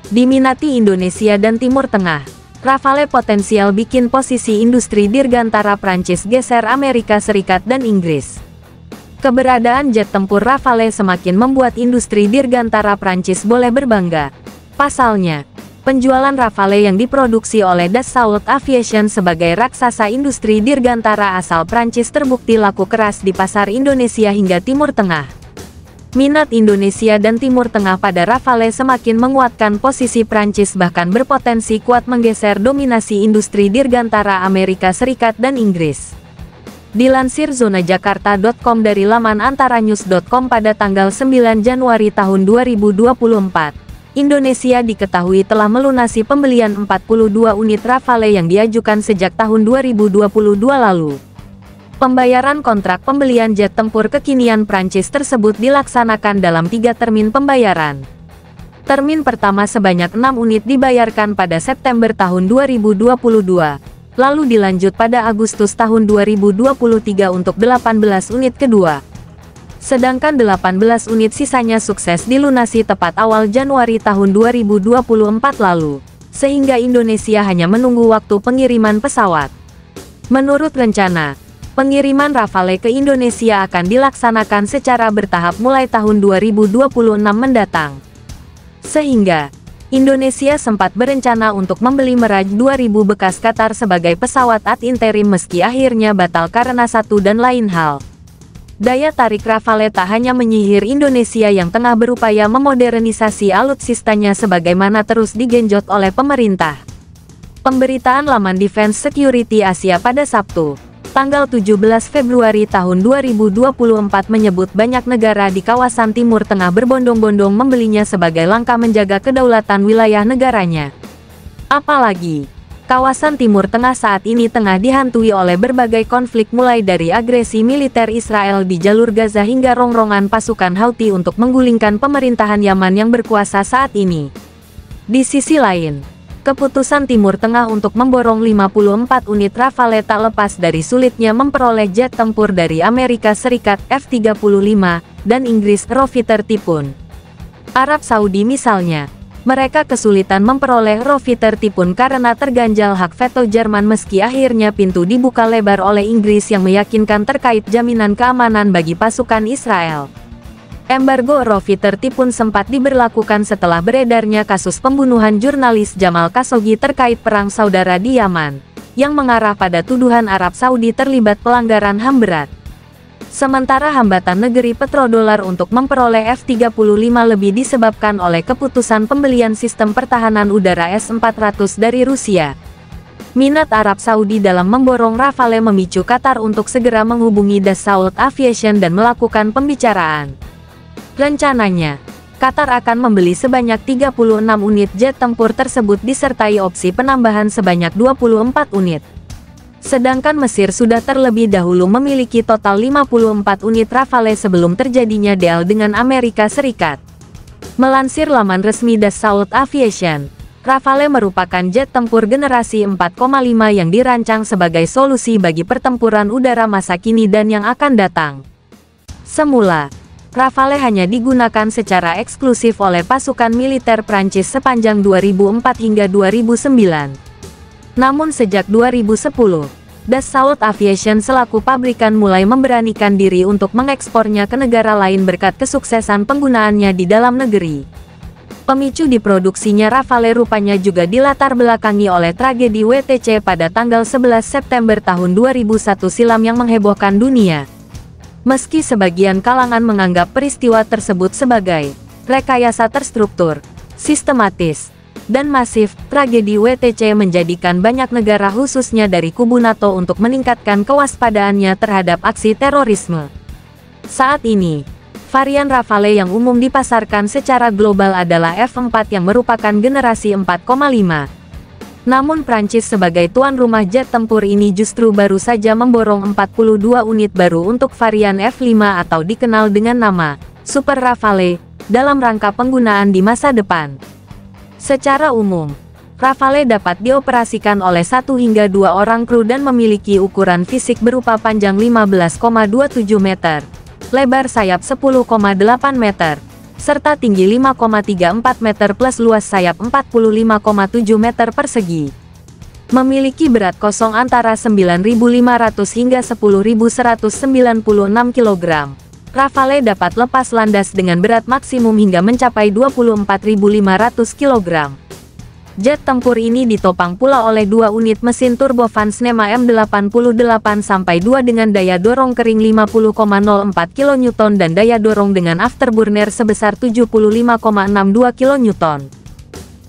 Diminati Indonesia dan Timur Tengah, Rafale potensial bikin posisi industri dirgantara Prancis geser Amerika Serikat dan Inggris. Keberadaan jet tempur Rafale semakin membuat industri dirgantara Prancis boleh berbangga. Pasalnya, penjualan Rafale yang diproduksi oleh Dassault Aviation sebagai raksasa industri dirgantara asal Prancis terbukti laku keras di pasar Indonesia hingga Timur Tengah. Minat Indonesia dan Timur Tengah pada Rafale semakin menguatkan posisi Prancis, bahkan berpotensi kuat menggeser dominasi industri dirgantara Amerika Serikat dan Inggris. Dilansir zonajakarta.com dari laman antaranews.com pada tanggal 9 Januari tahun 2024, Indonesia diketahui telah melunasi pembelian 42 unit Rafale yang diajukan sejak tahun 2022 lalu. Pembayaran kontrak pembelian jet tempur kekinian Prancis tersebut dilaksanakan dalam 3 termin pembayaran. Termin pertama sebanyak 6 unit dibayarkan pada September tahun 2022, lalu dilanjut pada Agustus tahun 2023 untuk 18 unit kedua. Sedangkan 18 unit sisanya sukses dilunasi tepat awal Januari tahun 2024 lalu, sehingga Indonesia hanya menunggu waktu pengiriman pesawat. Menurut rencana, pengiriman Rafale ke Indonesia akan dilaksanakan secara bertahap mulai tahun 2026 mendatang. Sehingga, Indonesia sempat berencana untuk membeli Mirage 2000 bekas Qatar sebagai pesawat ad interim meski akhirnya batal karena satu dan lain hal. Daya tarik Rafale tak hanya menyihir Indonesia yang tengah berupaya memodernisasi alutsistanya sebagaimana terus digenjot oleh pemerintah. Pemberitaan laman Defense Security Asia pada Sabtu, tanggal 17 Februari tahun 2024 menyebut banyak negara di kawasan Timur Tengah berbondong-bondong membelinya sebagai langkah menjaga kedaulatan wilayah negaranya. Apalagi, kawasan Timur Tengah saat ini tengah dihantui oleh berbagai konflik mulai dari agresi militer Israel di jalur Gaza hingga rongrongan pasukan Houthi untuk menggulingkan pemerintahan Yaman yang berkuasa saat ini. Di sisi lain, keputusan Timur Tengah untuk memborong 54 unit Rafale tak lepas dari sulitnya memperoleh jet tempur dari Amerika Serikat F-35 dan Inggris Reufighter Typhoon. Arab Saudi misalnya, mereka kesulitan memperoleh Reufighter Typhoon karena terganjal hak veto Jerman meski akhirnya pintu dibuka lebar oleh Inggris yang meyakinkan terkait jaminan keamanan bagi pasukan Israel. Embargo Reufighter Typhoon sempat diberlakukan setelah beredarnya kasus pembunuhan jurnalis Jamal Khashoggi terkait perang saudara di Yaman, yang mengarah pada tuduhan Arab Saudi terlibat pelanggaran HAM berat. Sementara hambatan negeri petrodolar untuk memperoleh F-35 lebih disebabkan oleh keputusan pembelian sistem pertahanan udara S-400 dari Rusia. Minat Arab Saudi dalam memborong Rafale memicu Qatar untuk segera menghubungi Dassault Aviation dan melakukan pembicaraan. Rencananya, Qatar akan membeli sebanyak 36 unit jet tempur tersebut disertai opsi penambahan sebanyak 24 unit. Sedangkan Mesir sudah terlebih dahulu memiliki total 54 unit Rafale sebelum terjadinya deal dengan Amerika Serikat. Melansir laman resmi Dassault Aviation, Rafale merupakan jet tempur generasi 4,5 yang dirancang sebagai solusi bagi pertempuran udara masa kini dan yang akan datang. Semula, Rafale hanya digunakan secara eksklusif oleh pasukan militer Prancis sepanjang 2004 hingga 2009. Namun sejak 2010, Dassault Aviation selaku pabrikan mulai memberanikan diri untuk mengekspornya ke negara lain berkat kesuksesan penggunaannya di dalam negeri. Pemicu diproduksinya Rafale rupanya juga dilatar belakangi oleh tragedi WTC pada tanggal 11 September tahun 2001 silam yang menghebohkan dunia. Meski sebagian kalangan menganggap peristiwa tersebut sebagai rekayasa terstruktur, sistematis, dan masif, tragedi WTC menjadikan banyak negara khususnya dari kubu NATO untuk meningkatkan kewaspadaannya terhadap aksi terorisme. Saat ini, varian Rafale yang umum dipasarkan secara global adalah F-4 yang merupakan generasi 4,5. Namun Prancis sebagai tuan rumah jet tempur ini justru baru saja memborong 42 unit baru untuk varian F-5 atau dikenal dengan nama Super Rafale, dalam rangka penggunaan di masa depan. Secara umum, Rafale dapat dioperasikan oleh 1 hingga 2 orang kru dan memiliki ukuran fisik berupa panjang 15,27 meter, lebar sayap 10,8 meter, serta tinggi 5,34 meter plus luas sayap 45,7 meter persegi. Memiliki berat kosong antara 9.500 hingga 10.196 kg. Rafale dapat lepas landas dengan berat maksimum hingga mencapai 24.500 kg. Jet tempur ini ditopang pula oleh dua unit mesin turbofan NEMA M88-2 dengan daya dorong kering 50,04 kN dan daya dorong dengan afterburner sebesar 75,62 kN.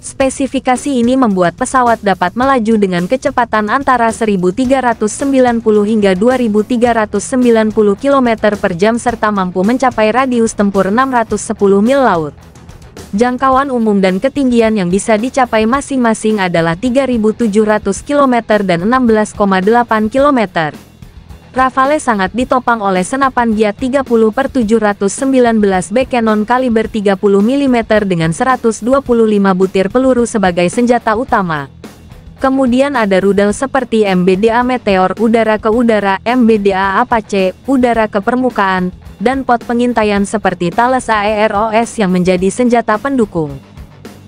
Spesifikasi ini membuat pesawat dapat melaju dengan kecepatan antara 1.390 hingga 2.390 km per jam serta mampu mencapai radius tempur 610 mil laut. Jangkauan umum dan ketinggian yang bisa dicapai masing-masing adalah 3.700 km dan 16,8 km. Rafale sangat ditopang oleh senapan Giat 30/719B Cannon kaliber 30 mm dengan 125 butir peluru sebagai senjata utama. Kemudian ada rudal seperti MBDA Meteor udara ke udara, MBDA Apache udara ke permukaan, dan pot pengintaian seperti Thales AEROS yang menjadi senjata pendukung.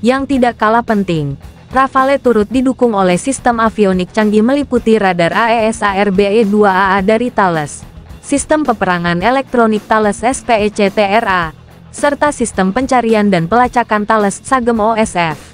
Yang tidak kalah penting, Rafale turut didukung oleh sistem avionik canggih meliputi radar AESAR-BE-2AA dari Thales, sistem peperangan elektronik Thales SPECTRA, serta sistem pencarian dan pelacakan Thales SAGEM OSF.